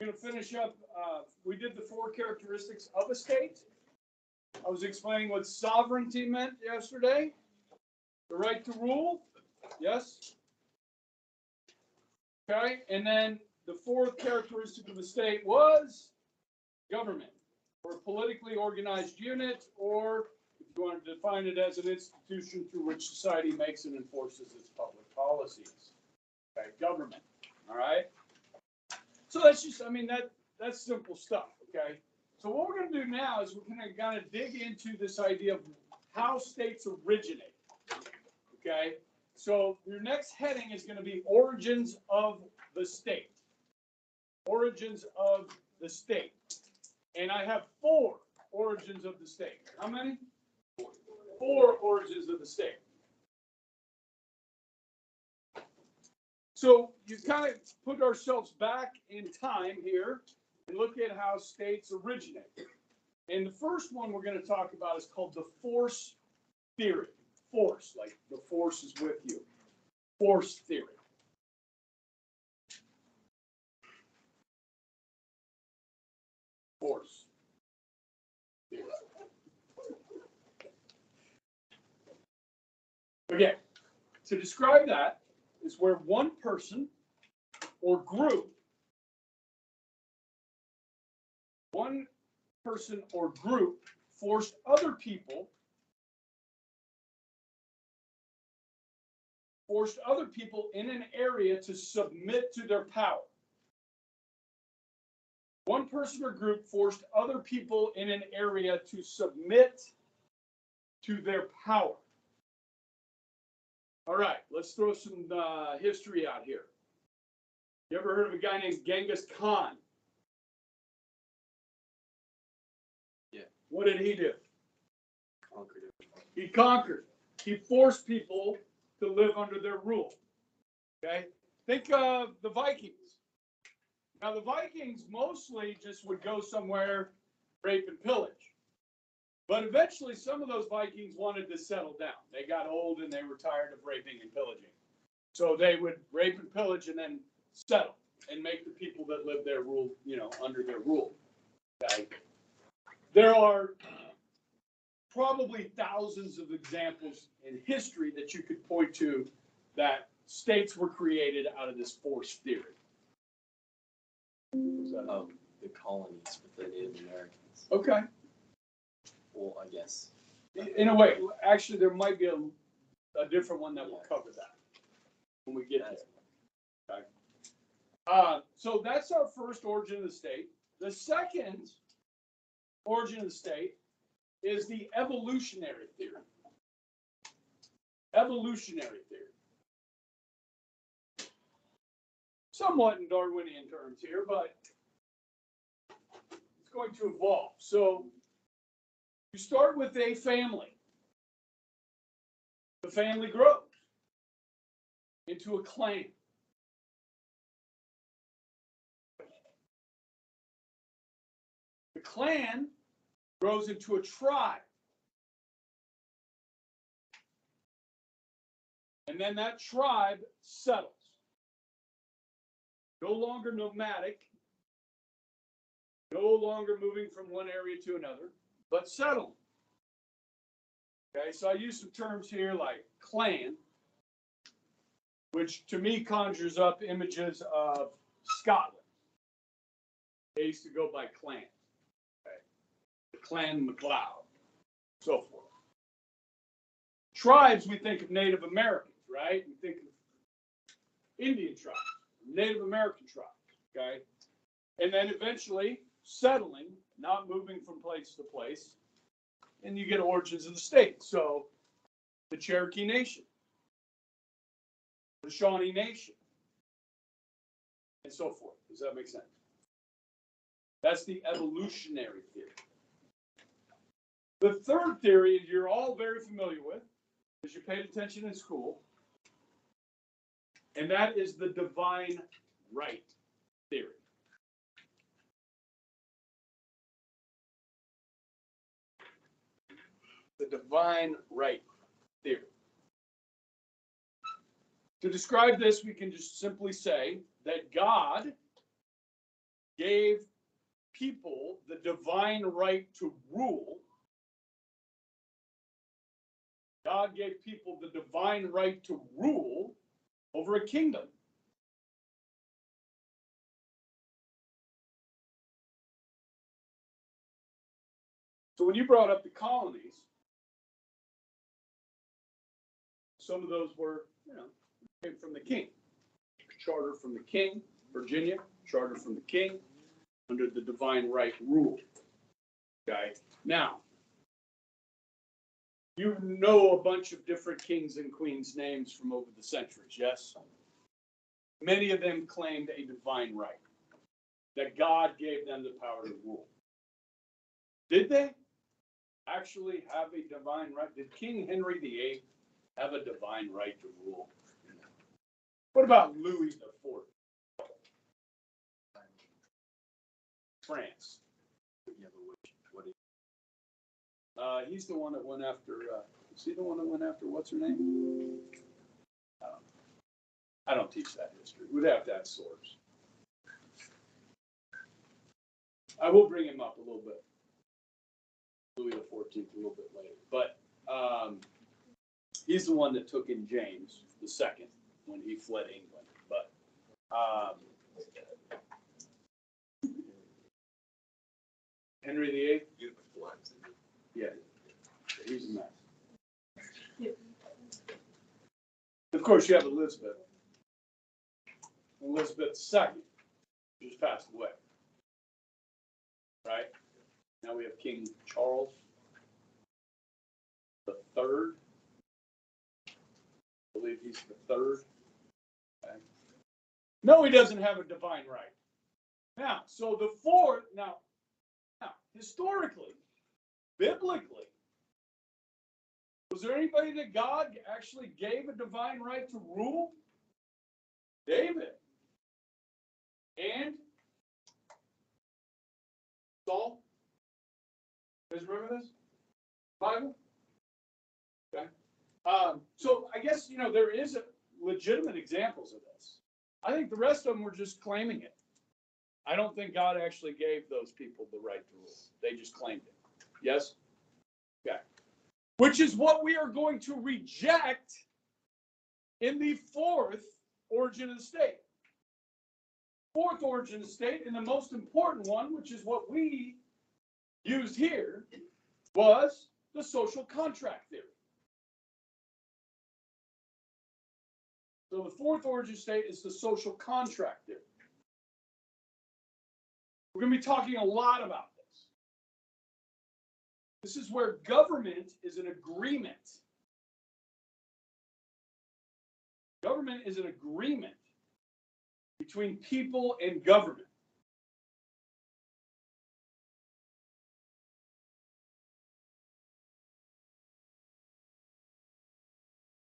I'm going to finish up. We did the 4 characteristics of a state. I was explaining what sovereignty meant yesterday. The right to rule. Yes. Okay. And then the 4th characteristic of the state was government, or a politically organized unit, or if you want to define it as an institution through which society makes and enforces its public policies. Okay. Government. All right. So that's just, that's simple stuff, okay? So what we're going to do now is we're going to kind of dig into this idea of how states originate, okay? So your next heading is going to be origins of the state. Origins of the state. And I have 4 origins of the state. How many? 4 origins of the state. So you kind of put ourselves back in time here and look at how states originate. And the first one we're going to talk about is called the force theory. Force, like the force is with you. Force theory. Force theory. Okay, to describe that is where one person or group forced other people in an area to submit to their power. One person or group forced other people in an area to submit to their power. All right, let's throw some history out here. You ever heard of a guy named Genghis Khan? Yeah. What did he do? Conquered it. He conquered. He forced people to live under their rule. Okay? Think of the Vikings. Now, the Vikings mostly just would go somewhere, rape and pillage. But eventually, some of those Vikings wanted to settle down. They got old and they were tired of raping and pillaging. So they would rape and pillage and then settle and make the people that live there rule, under their rule. Okay? There are probably thousands of examples in history that you could point to that states were created out of this force theory. The colonies with the Native Americans. Okay. Well, I guess. In a way, actually, there might be a different one that will cover that when we get there. Okay. So that's our first origin of the state. The second origin of the state is the evolutionary theory. Evolutionary theory. Somewhat in Darwinian terms here, but it's going to evolve. So you start with a family. The family grows into a clan. The clan grows into a tribe. And then that tribe settles. No longer nomadic, no longer moving from one area to another, but settling. Okay, so I use some terms here like clan, which to me conjures up images of Scotland. They used to go by clans. Okay, the Clan MacLeod, so forth. Tribes, we think of Native Americans, right? We think of Indian tribes. Native American tribes, okay? And then eventually settling, not moving from place to place, and you get origins of the state. So the Cherokee Nation, the Shawnee Nation, and so forth. Does that make sense? That's the evolutionary theory. The third theory you're all very familiar with, because you paid attention in school, and that is the divine right theory. The divine right theory. To describe this, we can just simply say that God gave people the divine right to rule. God gave people the divine right to rule over a kingdom. So when you brought up the colonies, some of those were, came from the king. Charter from the king, Virginia, charter from the king, under the divine right rule. Okay? Now, you know a bunch of different kings and queens' names from over the centuries, yes? Many of them claimed a divine right, that God gave them the power to rule. Did they actually have a divine right? Did King Henry VIII have a divine right to rule? What about Louis IV? France. Yeah, but what is He's the one that went after, is he the one that went after, what's her name? I don't teach that history. We'd have to have source. I will bring him up a little bit. Louis XIV a little bit later. But he's the one that took in James II when he fled England. But Henry VIII? Yeah. He's a mess. Of course, you have Elizabeth. Elizabeth II just passed away. Right? Now we have King Charles the Third. I believe he's the third. Okay. No, he doesn't have a divine right. Now, so the fourth, now, historically, biblically, was there anybody that God actually gave a divine right to rule? David. And Saul. You guys remember this? Bible? Okay. So I guess, there is legitimate examples of this. I think the rest of them were just claiming it. I don't think God actually gave those people the right to rule. They just claimed it. Yes? Okay. Which is what we are going to reject in the fourth origin of the state. Fourth origin of the state, and the most important one, which is what we used here, was the social contract theory. So the fourth origin state is the social contract theory. We're going to be talking a lot about this. This is where government is an agreement. Government is an agreement between people and government.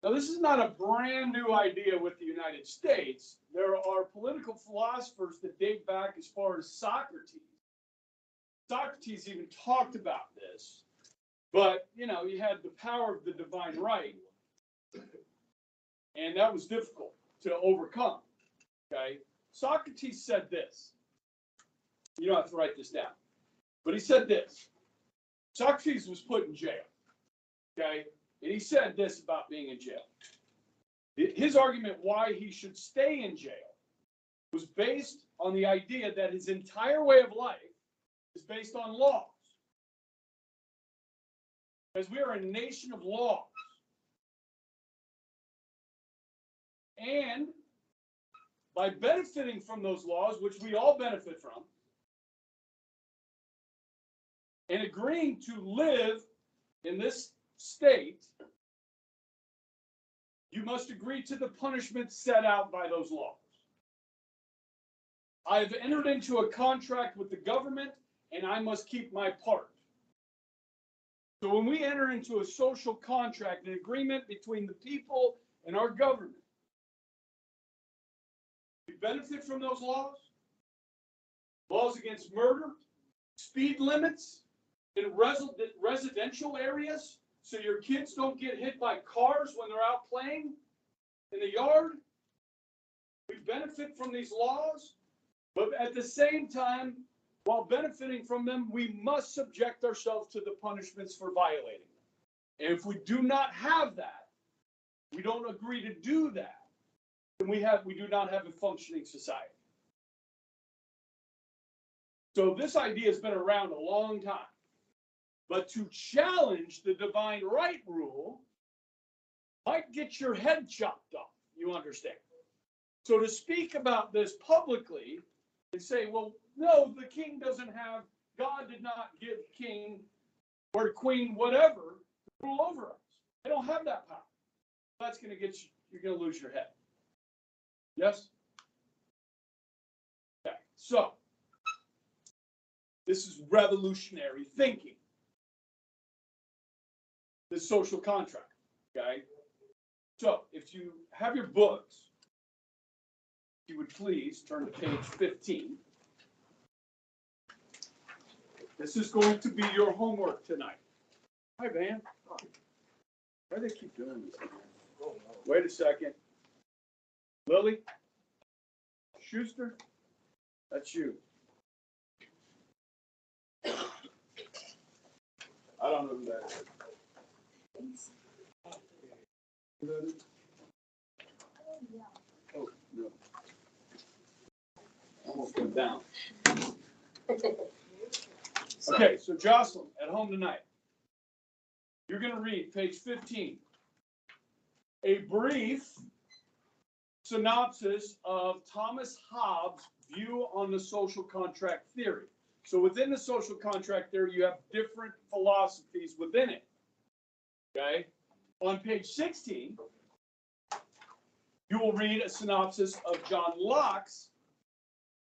Now, this is not a brand new idea with the United States. There are political philosophers that date back as far as Socrates. Socrates even talked about this. But, you had the power of the divine right. And that was difficult to overcome. Okay? Socrates said this. You don't have to write this down. But he said this. Socrates was put in jail. Okay? And he said this about being in jail. His argument why he should stay in jail was based on the idea that his entire way of life is based on laws. Because we are a nation of laws. And by benefiting from those laws, which we all benefit from, and agreeing to live in this state, you must agree to the punishment set out by those laws. I've entered into a contract with the government, and I must keep my part. So when we enter into a social contract, an agreement between the people and our government, we benefit from those laws. Laws against murder, speed limits in residential areas, so your kids don't get hit by cars when they're out playing in the yard. We benefit from these laws. But at the same time, while benefiting from them, we must subject ourselves to the punishments for violating them. And if we do not have that, we don't agree to do that, then we do not have a functioning society. So this idea has been around a long time. But to challenge the divine right rule might get your head chopped off, you understand? So to speak about this publicly and say, well, no, the king doesn't have, God did not give king or queen, whatever, to rule over us. They don't have that power. That's going to get you, you're going to lose your head. Yes? Okay, so this is revolutionary thinking. The social contract, okay? So if you have your books, if you would please turn to page 15. This is going to be your homework tonight. Hi, Van. Why do they keep doing this? Wait a second. Lily? Schuster? That's you. I don't know who that is. Oh, no. Almost went down. Okay, so Jocelyn, at home tonight, you're going to read page 15. A brief synopsis of Thomas Hobbes' view on the social contract theory. So within the social contract theory, you have different philosophies within it. Okay? On page 16, you will read a synopsis of John Locke's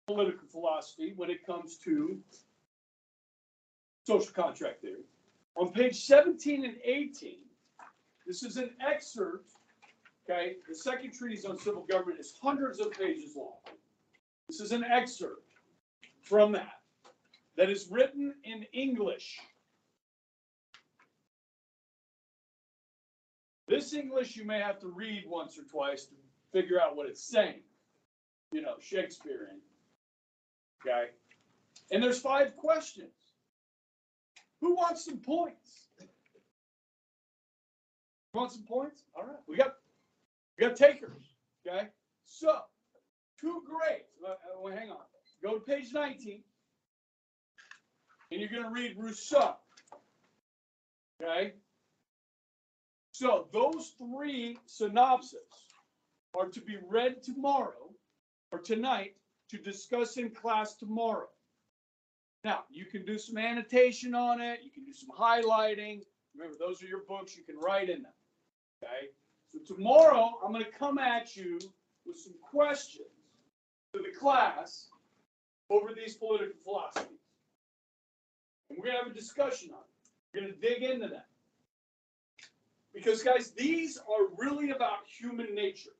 political philosophy when it comes to social contract theory. On page 17 and 18, this is an excerpt, okay? The second treatise on civil government is hundreds of pages long. This is an excerpt from that is written in English. This English you may have to read once or twice to figure out what it's saying. You know, Shakespearean. Okay? And there's 5 questions. Who wants some points? You want some points? All right. We got takers. Okay? So, 2 grades. Well, hang on. Go to page 19. And you're going to read Rousseau. Okay? So, those 3 synopses are to be read tomorrow or tonight to discuss in class tomorrow. Now, you can do some annotation on it. You can do some highlighting. Remember, those are your books. You can write in them. Okay? So tomorrow, I'm going to come at you with some questions to the class over these political philosophies. And we're going to have a discussion on it. We're going to dig into that. Because, guys, these are really about human nature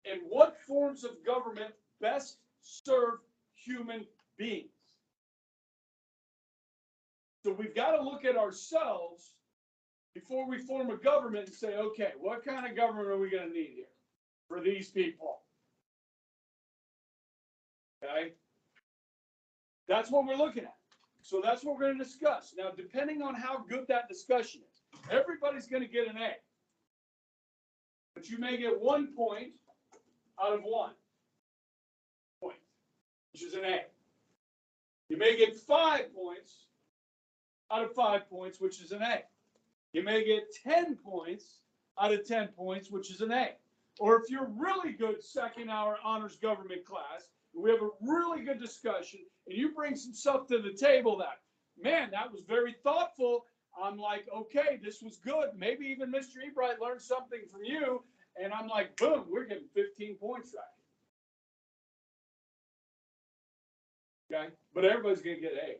and what forms of government best serve human beings. So we've got to look at ourselves before we form a government and say, okay, what kind of government are we going to need here for these people? Okay? That's what we're looking at. So that's what we're going to discuss. Now, depending on how good that discussion is, everybody's going to get an A. But you may get 1 point out of 1 point, which is an A. You may get 5 points out of 5 points, which is an A. You may get 10 points out of 10 points, which is an A. Or if you're really good second hour honors government class, and we have a really good discussion, and you bring some stuff to the table that, man, that was very thoughtful. I'm like, okay, this was good. Maybe even Mr. Ebright learned something from you. And I'm like, boom, we're getting 15 points right. Okay? But everybody's going to get A.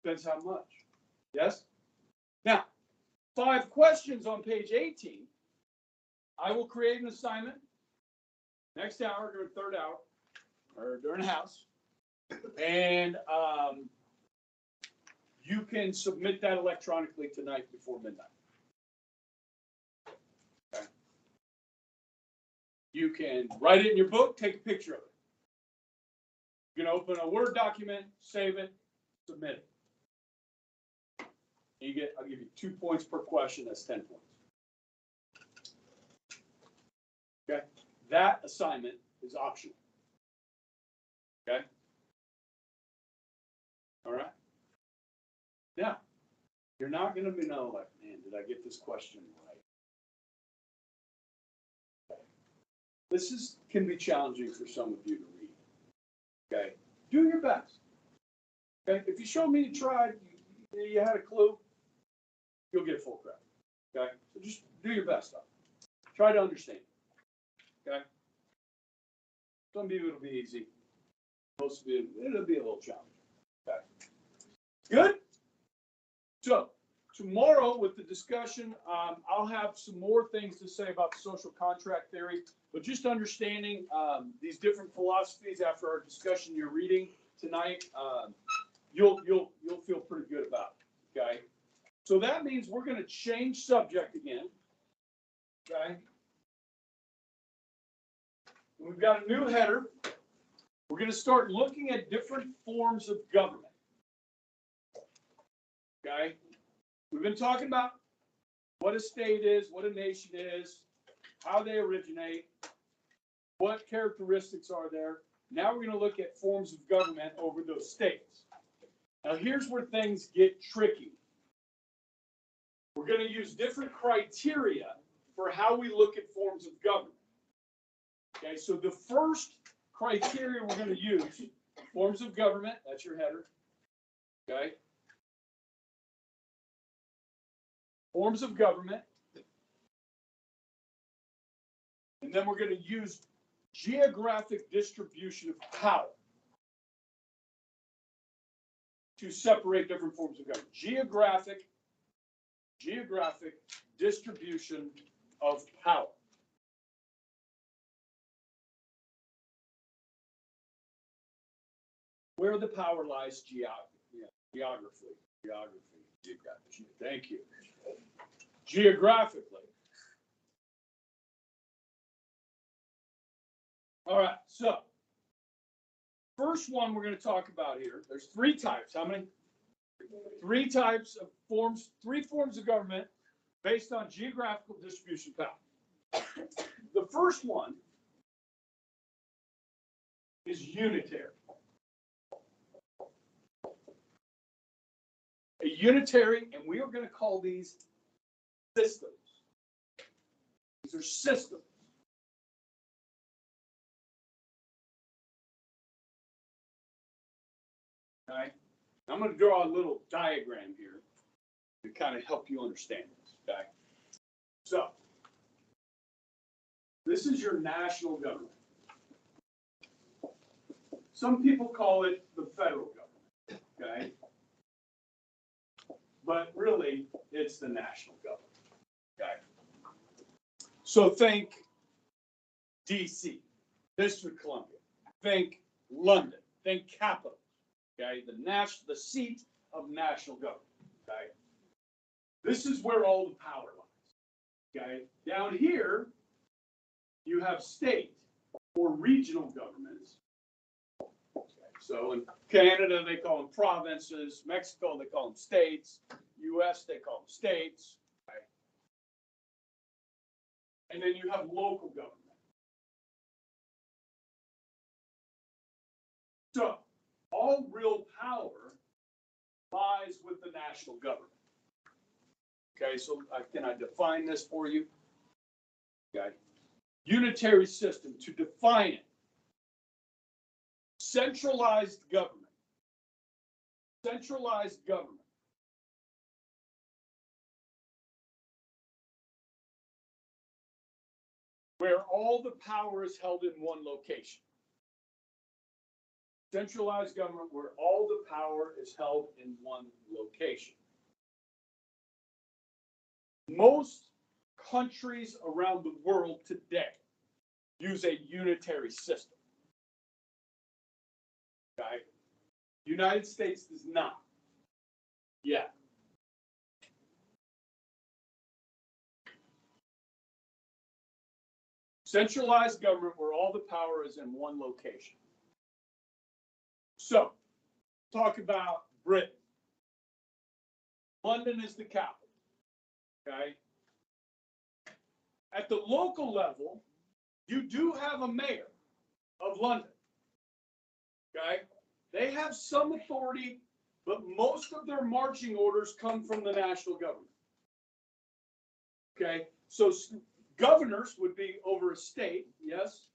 Depends how much. Yes? Now, 5 questions on page 18. I will create an assignment next hour during third hour or during house. And you can submit that electronically tonight before midnight. Okay. You can write it in your book, take a picture of it. You can open a Word document, save it, submit it. I'll give you 2 points per question, that's 10 points. Okay, that assignment is optional. Okay? All right? Now, you're not going to be like, man, did I get this question right? Okay. This can be challenging for some of you to read. Okay? Do your best. Okay? If you show me you tried, you had a clue, you'll get full credit. Okay? So just do your best on it. Try to understand. Okay? Some of you it'll be easy. Most of you it'll be a little challenging. Okay? Good? So tomorrow with the discussion, I'll have some more things to say about social contract theory, but just understanding these different philosophies after our discussion you're reading tonight, you'll feel pretty good about it. Okay? So that means we're going to change subject again. Okay? We've got a new header. We're going to start looking at different forms of government. Okay? We've been talking about what a state is, what a nation is, how they originate, what characteristics are there. Now we're going to look at forms of government over those states. Now here's where things get tricky. We're going to use different criteria for how we look at forms of government. Okay, so the first criteria we're going to use, forms of government, that's your header. Okay. Forms of government. And then we're going to use geographic distribution of power to separate different forms of government. Geographic distribution of power. Where the power lies geographically. Thank you. Geographically. All right, so first one we're going to talk about here, there's 3 types. How many? 3 types of forms, 3 forms of government based on geographical distribution of power. The first one is unitary. A unitary, and we are going to call these systems. These are systems. Okay. I'm going to draw a little diagram here to kind of help you understand this. Okay. So, this is your national government. Some people call it the federal government. Okay. But really, it's the national government. Okay. So think DC, District of Columbia. Think London. Think capital. Okay. The seat of national government. Okay. This is where all the power lies. Okay. Down here, you have state or regional governments. So in Canada, they call them provinces. Mexico, they call them states. U.S., they call them states. Right? And then you have local government. So all real power lies with the national government. Okay, so can I define this for you? Okay. Unitary system, to define it. Centralized government. Centralized government. Where all the power is held in one location. Centralized government where all the power is held in one location. Most countries around the world today use a unitary system. Okay? United States does not. Yet. Centralized government where all the power is in one location. So, talk about Britain. London is the capital. Okay. At the local level, you do have a mayor of London. Okay. They have some authority, but most of their marching orders come from the national government. Okay. So governors would be over a state, yes.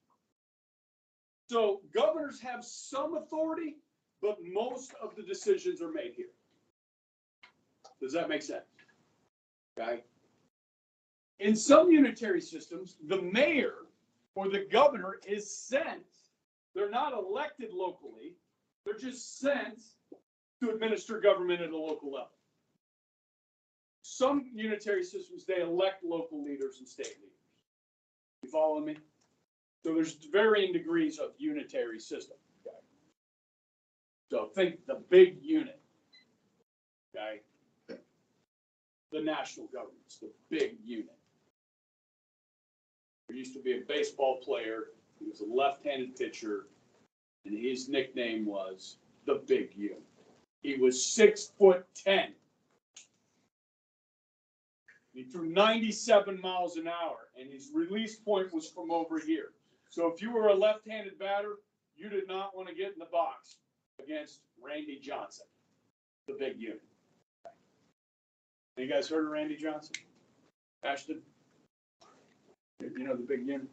So governors have some authority, but most of the decisions are made here. Does that make sense? Okay. In some unitary systems, the mayor or the governor is sent. They're not elected locally. They're just sent to administer government at a local level. Some unitary systems, they elect local leaders and state leaders. You following me? So there's varying degrees of unitary system. Okay. So think the big unit. Okay. The national government's the big unit. There used to be a baseball player. He was a left-handed pitcher, and his nickname was the Big Unit. He was 6'10". He threw 97 miles an hour, and his release point was from over here. So if you were a left-handed batter, you did not want to get in the box against Randy Johnson, the Big Unit. You guys heard of Randy Johnson? Ashton? You know the Big Unit?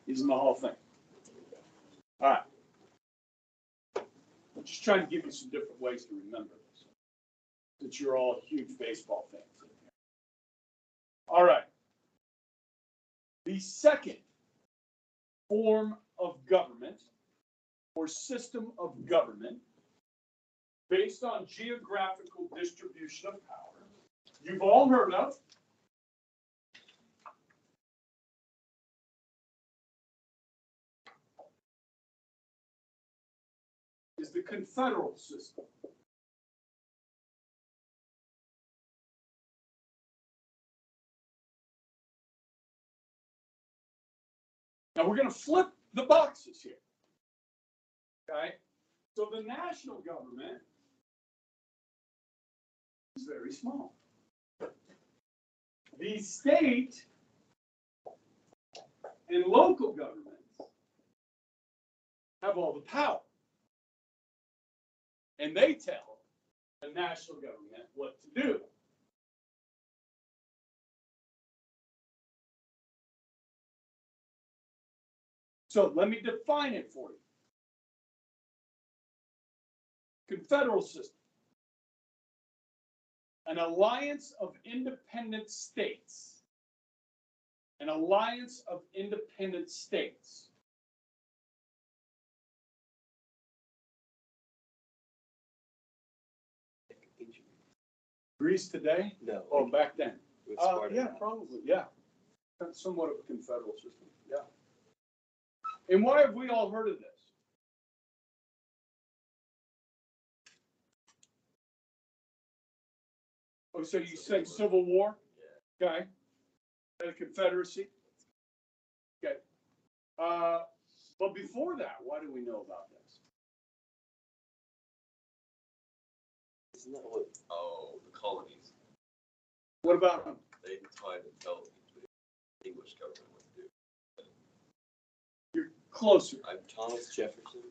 He's in the Hall of Fame. All right. I'm just trying to give you some different ways to remember this, since you're all huge baseball fans. All right. The second form of government or system of government based on geographical distribution of power, you've all heard of. Is the confederal system. Now we're going to flip the boxes here. Okay? So the national government is very small. The state and local governments have all the power. And they tell the national government what to do. So let me define it for you. Confederal system. An alliance of independent states. An alliance of independent states. Greece today? No. Oh, back then. With Sparta. Yeah, probably. Yeah. That's somewhat of a confederal system. Yeah. And why have we all heard of this? Oh, so you said Civil War? Yeah. Okay. And a Confederacy? Okay. But before that, why do we know about this? Isn't that what? Oh, the colonies. What about them? They tried to tell the English government what to do. You're closer. I'm Thomas Jefferson.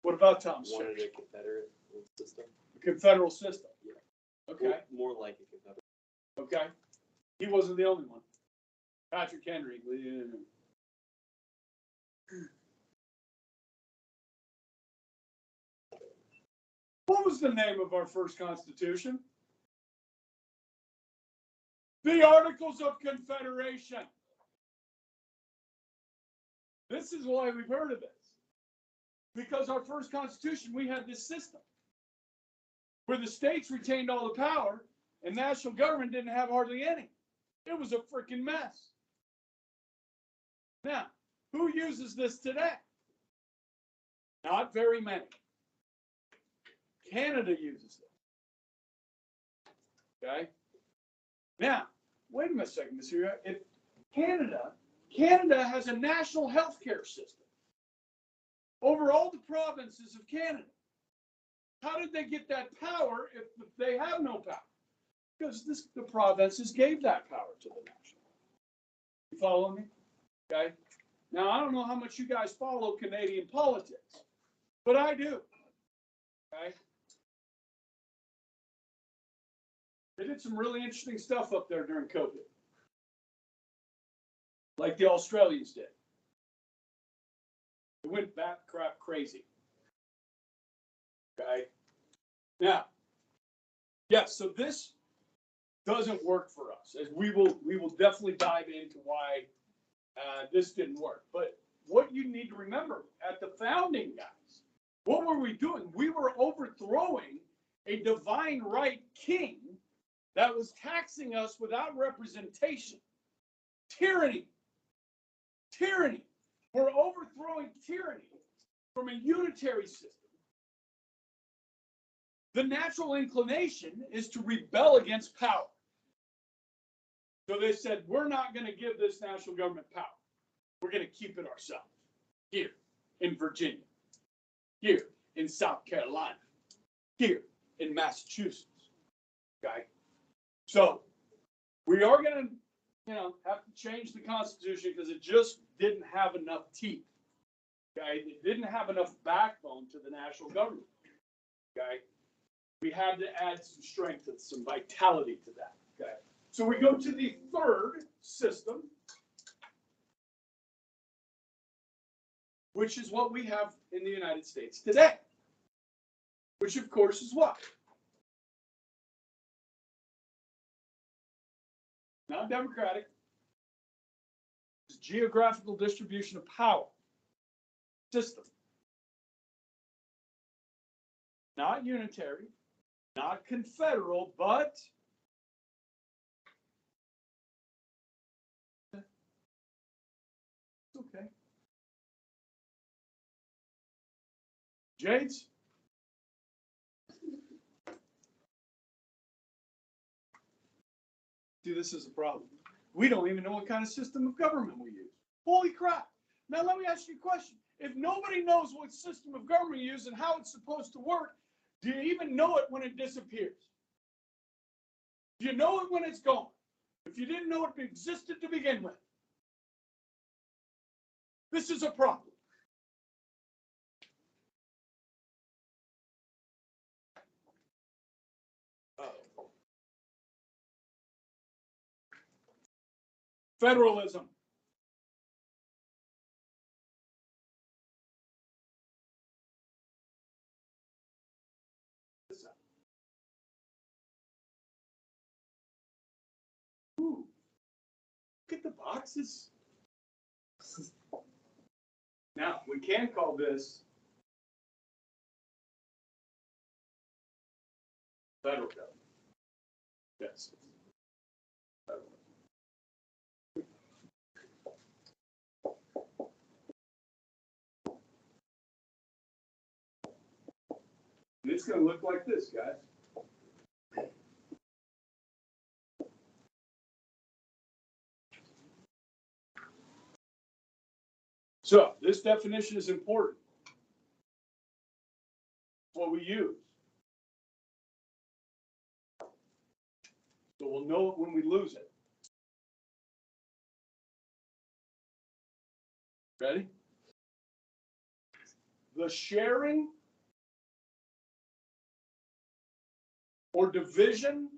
What about Thomas Wanted Jefferson? a Confederate system. The confederal system? Yeah. Okay. More like a Confederate. Okay. He wasn't the only one. Patrick Henry. What was the name of our first Constitution? The Articles of Confederation. This is why we've heard of this. Because our first Constitution, we had this system where the states retained all the power and national government didn't have hardly any. It was a freaking mess. Now, who uses this today? Not very many. Canada uses it. Okay? Now, wait a second, Monsieur. If Canada has a national health care system. over all the provinces of Canada. How did they get that power if they have no power? Because the provinces gave that power to the national. You follow me? Okay. Now, I don't know how much you guys follow Canadian politics, but I do. Okay. They did some really interesting stuff up there during COVID, like the Australians did. It went bat crap crazy. Okay. Now, yes, so this doesn't work for us. As we will definitely dive into why this didn't work. But what you need to remember, at the founding, guys, what were we doing? We were overthrowing a divine right king that was taxing us without representation. Tyranny. Tyranny. We're overthrowing tyranny from a unitary system. The natural inclination is to rebel against power. So they said, we're not going to give this national government power. We're going to keep it ourselves. Here in Virginia. Here in South Carolina. Here in Massachusetts. Okay? So we are going to, have to change the Constitution because it just didn't have enough teeth. Okay? It didn't have enough backbone to the national government. Okay? We had to add some strength and some vitality to that. Okay? So we go to the third system, which is what we have in the United States today, which of course is what? Not democratic. It's geographical distribution of power system. Not unitary, not confederal, but it's okay. Jades? See, this is a problem. We don't even know what kind of system of government we use. Holy crap. Now, let me ask you a question. If nobody knows what system of government you use and how it's supposed to work, do you even know it when it disappears? Do you know it when it's gone? If you didn't know it existed to begin with. This is a problem. Federalism. Ooh, look at the boxes. Now, we can call this federal government. Yes. Federal. And it's going to look like this, guys. So this definition is important. It's what we use. So we'll know it when we lose it. Ready? The sharing or division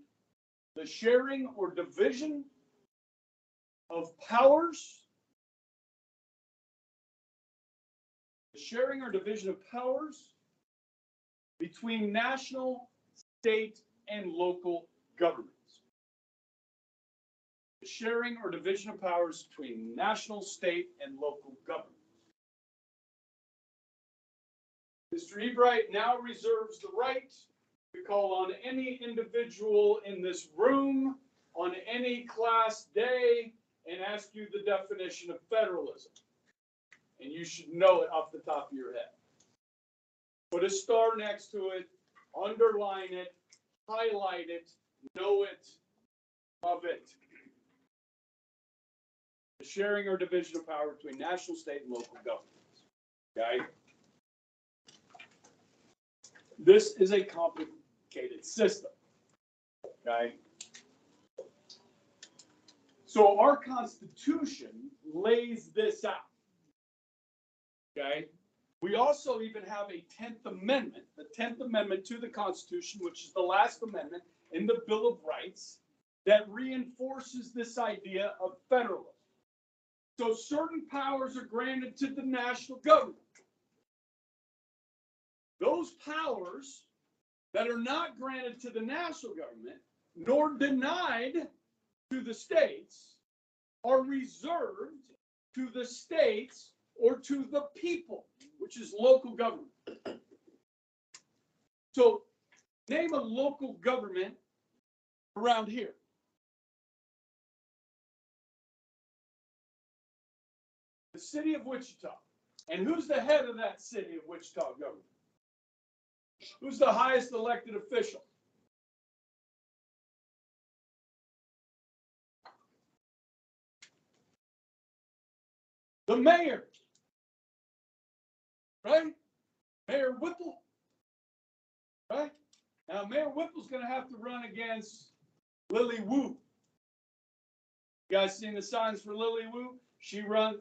of powers. The sharing or division of powers between national, state, and local governments. The sharing or division of powers between national, state, and local governments. Mr. Ebright now reserves the right to call on any individual in this room on any class day and ask you the definition of federalism. And you should know it off the top of your head. Put a star next to it, underline it, highlight it, know it, love it. The sharing or division of power between national, state, and local governments. Okay? This is a complicated system, okay? So our Constitution lays this out, okay? We also even have a 10th Amendment, the 10th Amendment to the Constitution, which is the last amendment in the Bill of Rights, that reinforces this idea of federalism. So certain powers are granted to the national government. Those powers that are not granted to the national government, nor denied to the states, are reserved to the states or to the people, which is local government. So name a local government around here. The city of Wichita. And who's the head of that city of Wichita government? Who's the highest elected official? The mayor. Right? Mayor Whipple. Right? Now, Mayor Whipple's going to have to run against Lily Wu. You guys seen the signs for Lily Wu? She won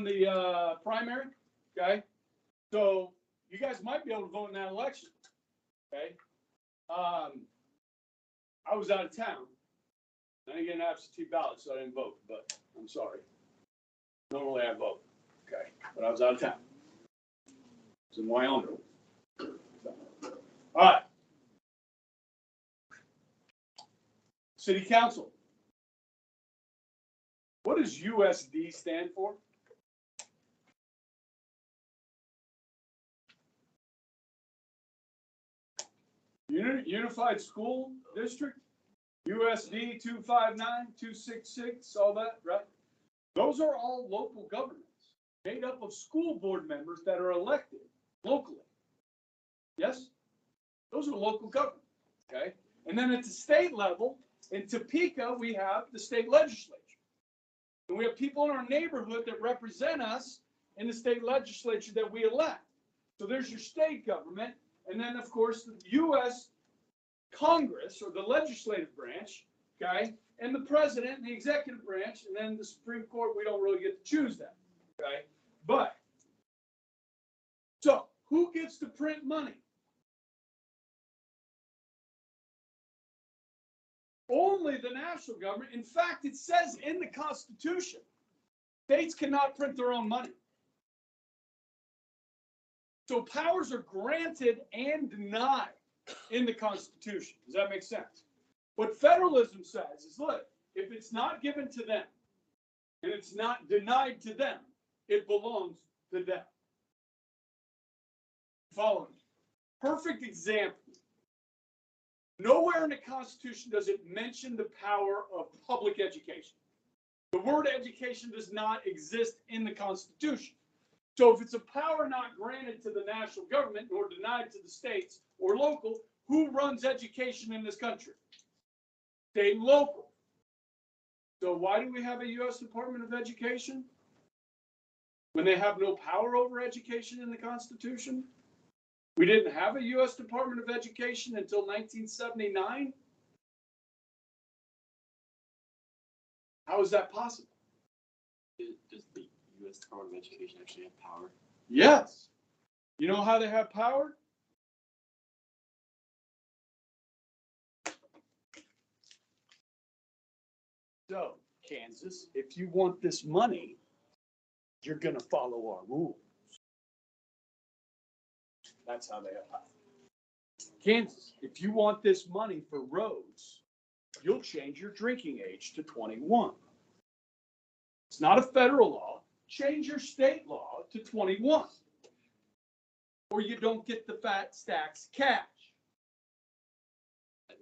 the primary. Okay? So you guys might be able to vote in that election. Okay? I was out of town. I didn't get an absentee ballot, so I didn't vote, but I'm sorry. Normally I vote. Okay? But I was out of town. I was in Wyoming. All right. City Council. What does USD stand for? Unified School District, USD 259, 266, all that, right? Those are all local governments made up of school board members that are elected locally. Yes? Those are local governments, okay? And then at the state level, in Topeka, we have the state legislature. And we have people in our neighborhood that represent us in the state legislature that we elect. So there's your state government. And then, of course, the U.S. Congress, or the legislative branch, okay, and the president and the executive branch, and then the Supreme Court, we don't really get to choose that, okay? But, so, who gets to print money? Only the national government. In fact, it says in the Constitution, states cannot print their own money. So powers are granted and denied in the Constitution. Does that make sense? What federalism says is, look, if it's not given to them and it's not denied to them, it belongs to them. Follow me. Perfect example. Nowhere in the Constitution does it mention the power of public education. The word education does not exist in the Constitution. So if it's a power not granted to the national government nor denied to the states or local, who runs education in this country? State and local. So why do we have a U.S. Department of Education when they have no power over education in the Constitution? We didn't have a U.S. Department of Education until 1979. How is that possible? Does the U.S. Department of Education actually have power? Yes. You know how they have power? So, Kansas, if you want this money, you're going to follow our rules. That's how they have power. Kansas, if you want this money for roads, you'll change your drinking age to 21. It's not a federal law. Change your state law to 21. Or you don't get the fat stacks cash. At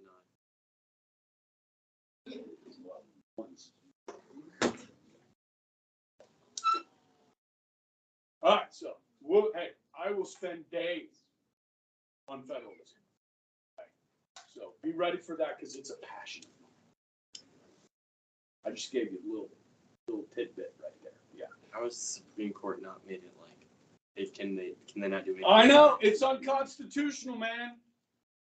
9. All right, so hey, I will spend days on federalism. Okay. So be ready for that because it's a passion. I just gave you a little tidbit right there. Yeah. How is the Supreme Court not made it like Can they not do anything? I know, it's unconstitutional, man.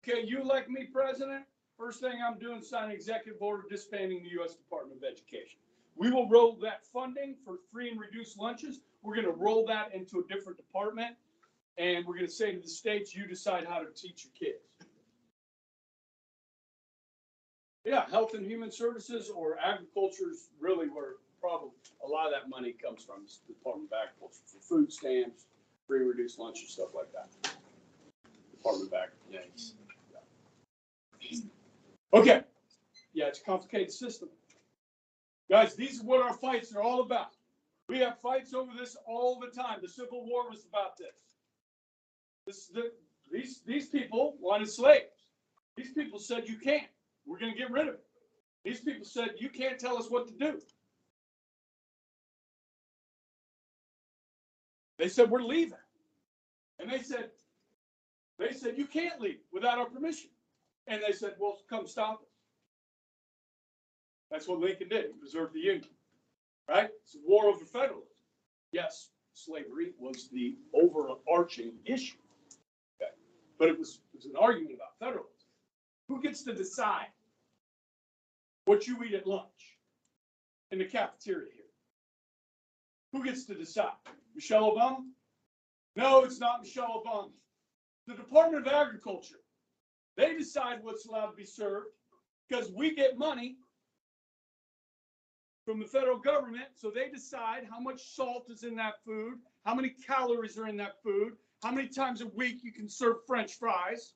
Okay, you elect me president, first thing I'm doing is signing executive order disbanding the U.S. Department of Education. We will roll that funding for free and reduced lunches. We're gonna roll that into a different department. And we're gonna say to the states, you decide how to teach your kids. Yeah, Health and Human Services or agriculture is really where probably a lot of that money comes from, is the Department of Agriculture for food stamps, free and reduced lunches, stuff like that. Department of Agriculture. Yikes. Okay. Yeah, it's a complicated system. Guys, these are what our fights are all about. We have fights over this all the time. The Civil War was about this. These people wanted slaves. These people said, you can't. We're going to get rid of it. These people said, you can't tell us what to do. They said, we're leaving. And they said, you can't leave without our permission. And they said, well, come stop us. That's what Lincoln did. He preserved the Union. Right? It's a war over federalism. Yes, slavery was the overarching issue. Okay. But it was an argument about federalism. Who gets to decide what you eat at lunch in the cafeteria here? Who gets to decide? Michelle Obama? No, it's not Michelle Obama. The Department of Agriculture. They decide what's allowed to be served because we get money from the federal government, so they decide how much salt is in that food, how many calories are in that food, how many times a week you can serve French fries.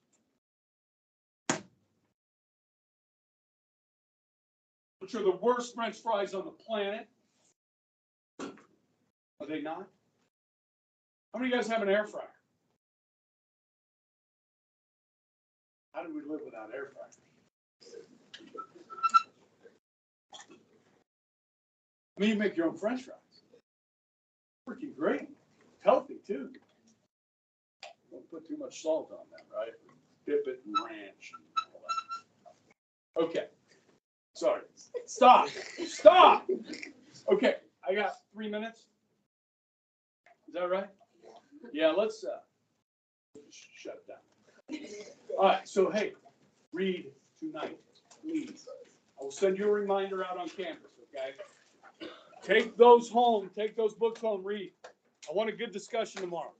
Which are the worst French fries on the planet. Are they not? How many of you guys have an air fryer? How do we live without air fryers? I mean, you make your own French fries. Freaking great. Healthy, too. Don't put too much salt on them, right? Dip it in ranch and all that. Okay. Sorry. Stop. Stop. Okay. I got 3 minutes. Is that right? Yeah, let's shut it down. All right. So, hey, read tonight, please. I will send you a reminder out on campus, okay? Take those home. Take those books home. Read. I want a good discussion tomorrow.